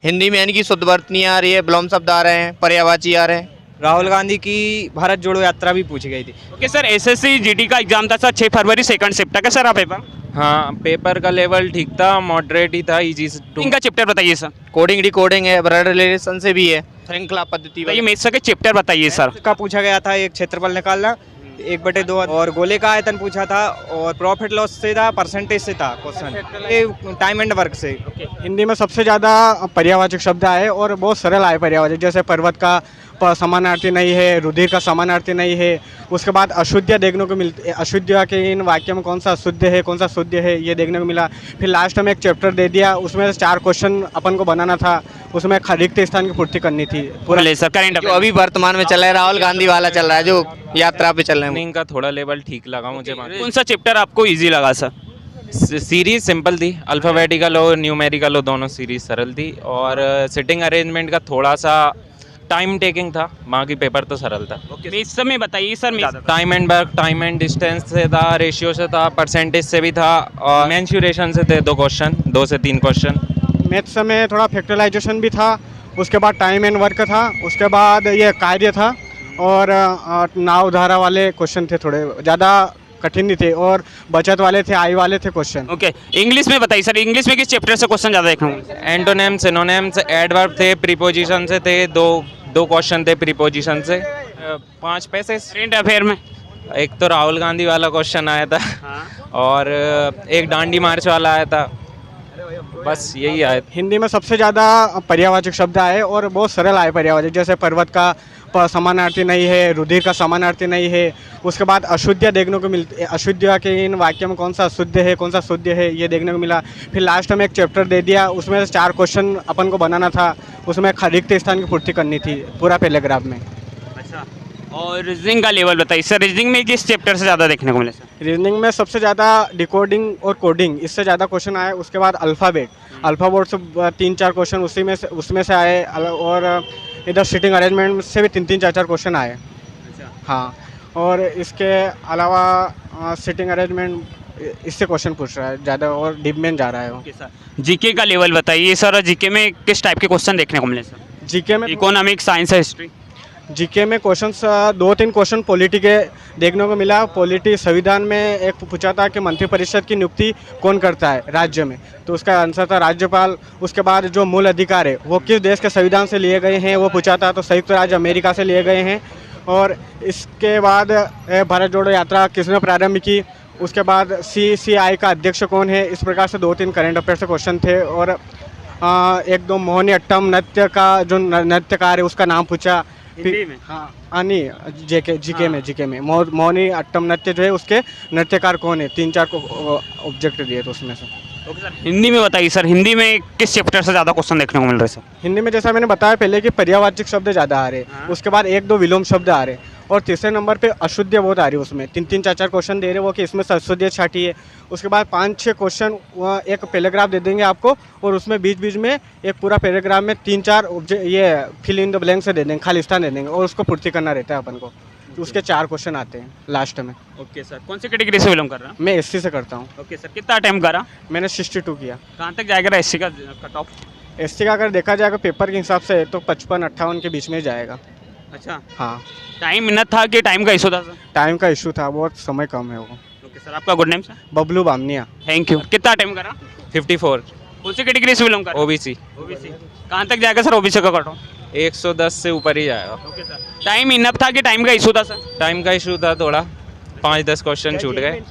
हिंदी में यानी कि शुद्ध वर्त नहीं आ रही है, विलोम शब्द आ रहे हैं, पर्यायवाची आ रहे हैं। राहुल गांधी की भारत जोड़ो यात्रा भी पूछी गई थी। ओके सर, एसएससी जीडी का एग्जाम था सर 6 फरवरी सेकंड शिफ्ट था। कैसा रहा पेपर? हाँ, पेपर का लेवल ठीक था, मॉडरेट ही था, इजी टू। इनका चैप्टर बताइए सर। कोडिंग डिकोडिंग है, ब्लड रिलेशन से भी है, श्रृंखला पद्धति ये मेथ्स के चैप्टर बताइए सर। का पूछा गया था, एक क्षेत्रफल निकालना 1/2 और गोले का आयतन पूछा था, और प्रॉफिट लॉस से था, परसेंटेज से था क्वेश्चन, टाइम एंड वर्क से। हिंदी में सबसे ज़्यादा पर्यायवाचक शब्द आए और बहुत सरल आए पर्यायवाचक, जैसे पर्वत का समानार्थी नहीं है, रुधिर का समानार्थी नहीं है। उसके बाद अशुद्ध देखने को मिलती, अशुद्ध के इन वाक्य में कौन सा अशुद्ध है कौन सा शुद्ध है ये देखने को मिला। फिर लास्ट में एक चैप्टर दे दिया, उसमें 4 क्वेश्चन अपन को बनाना था, उसमें रिक्त स्थान की पूर्ति करनी थी पूरा। बोले सर करेंट जो अभी वर्तमान में चल रहा है राहुल गांधी वाला चल रहा है, जो यात्रा पे चल रहे हैं। रीजनिंग का थोड़ा लेवल ठीक लगा मुझे। कौन सा चैप्टर आपको इजी लगा सर? सीरीज सिंपल थी, अल्फ़ाबेटिकल और न्यूमेरिकल और दोनों सीरीज सरल थी, और सिटिंग अरेंजमेंट का थोड़ा सा टाइम टेकिंग था, बाकी पेपर तो सरल था। मेथ्स में बताइए sir. Time and work, time and distance से था, रेशियो से था, परसेंटेज से भी था, और मेंसुरेशन से थे 2 क्वेश्चन, 2 से 3 क्वेश्चन। मैथ्स में थोड़ा फैक्टराइजेशन भी था, उसके बाद टाइम एंड वर्क था, उसके बाद ये कार्य था, और नाव धारा वाले क्वेश्चन थे, थोड़े ज़्यादा कठिन नहीं थे, और बचत वाले थे, आई वाले थे क्वेश्चन। ओके, इंग्लिश में बताइए सर। इंग्लिश में किस चैप्टर से क्वेश्चन ज़्यादा देखना होगा? एंटोनिम्स, सिनोनिम्स, एडवर्ब थे, प्रीपोजिशन से थे, दो क्वेश्चन थे प्रीपोजिशन से। 5 पैसे। करेंट अफेयर में एक तो राहुल गांधी वाला क्वेश्चन आया था, और एक डांडी मार्च वाला आया था, बस यही आया। हिंदी में सबसे ज़्यादा पर्यायवाचक शब्द आए और बहुत सरल आए पर्यायवाचक, जैसे पर्वत का समानार्थी नहीं है, रुधिर का समानार्थी नहीं है। उसके बाद अशुद्ध देखने को मिलती, अशुद्ध के इन वाक्य में कौन सा अशुद्ध है कौन सा शुद्ध है ये देखने को मिला। फिर लास्ट में एक चैप्टर दे दिया, उसमें 4 क्वेश्चन अपन को बनाना था, उसमें रिक्त स्थान की पूर्ति करनी थी पूरा पैराग्राफ में। अच्छा, और रीजनिंग का लेवल बताइए सर। रीजनिंग में किस चैप्टर से ज़्यादा देखने को मिले सर? रीजनिंग में सबसे ज़्यादा डिकोडिंग और कोडिंग, इससे ज़्यादा क्वेश्चन आए। उसके बाद अल्फ़ाबेट से 3-4 क्वेश्चन उसमें से आए, और इधर सिटिंग अरेंजमेंट से भी 3-3, 4-4 क्वेश्चन आए। हाँ, और इसके अलावा सिटिंग अरेंजमेंट इससे क्वेश्चन पूछ रहा है ज़्यादा, और डीप में जा रहा है वो। जीके का लेवल बताइए सर। जीके में किस टाइप के क्वेश्चन देखने को मिले सर? जीके में इकोनॉमिक, साइंस, हिस्ट्री। जीके में क्वेश्चंस 2-3 क्वेश्चन पॉलिटी के देखने को मिला। पॉलिटी संविधान में एक पूछा था कि मंत्रिपरिषद की नियुक्ति कौन करता है राज्य में, तो उसका आंसर था राज्यपाल। उसके बाद जो मूल अधिकार है वो किस देश के संविधान से लिए गए हैं वो पूछा था, तो संयुक्त राज्य अमेरिका से लिए गए हैं। और इसके बाद भारत जोड़ो यात्रा किसने प्रारंभ की, उसके बाद CCI का अध्यक्ष कौन है, इस प्रकार से 2-3 करंट अफेयर से क्वेश्चन थे। और 1-2 मोहिनी अट्टम नृत्य का जो नृत्यकार है उसका नाम पूछा। हिंदी में? हाँ नहीं, जीके में मोहिनी अट्टम नृत्य जो है उसके नृत्यकार कौन है, 3-4 ऑब्जेक्ट दिए थे उसमें से। ओके सर, हिंदी में बताइए सर। हिंदी में किस चैप्टर से ज़्यादा क्वेश्चन देखने को मिल रहे सर? हिंदी में जैसा मैंने बताया पहले कि पर्यायवाचक शब्द ज़्यादा आ रहे, उसके बाद 1-2 विलोम शब्द आ रहे, और तीसरे नंबर पे अशुद्ध बहुत आ रही है। उसमें 3-3, 4-4 क्वेश्चन दे रहे वो कि इसमें से अशुद्ध छाटी है। उसके बाद 5-6 क्वेश्चन एक पैराग्राफ दे देंगे आपको, और उसमें बीच में एक पूरा पैराग्राफ में 3-4 ये फिल इन द ब्लैंक से दे देंगे, खाली स्थान दे देंगे, और उसको पूर्ति करना रहता है अपन को। तो उसके 4 क्वेश्चन आते हैं लास्ट में। ओके सर, कौन सी कैटेगरी से बिलोंग कर रहा है? मैं SC से करता हूँ। ओके सर, कितना अटेम्प्ट करा? मैंने 62 किया। कहाँ तक जाएगा एससी का कट ऑफ? SC का अगर देखा जाएगा पेपर के हिसाब से तो 55-58 के बीच में जाएगा। अच्छा, हाँ, टाइम इनफ था कि टाइम का इशू था सर? टाइम का इशू था, बहुत समय कम है वो। ओके सर, आपका good name sir? Bablu Bamniya. Thank you. कितना अटेम्प्ट करा? 54 कौन सी कैटेगरी से बिलोंग कर रहा है? OBC। कहाँ तक जाएगा सर OBC का कट ऑफ? 110 से ऊपर ही जाएगा। ओके सर, टाइम इनफ था कि टाइम का इशू था सर? टाइम का इशू था थोड़ा, 5-10 क्वेश्चन छूट गए।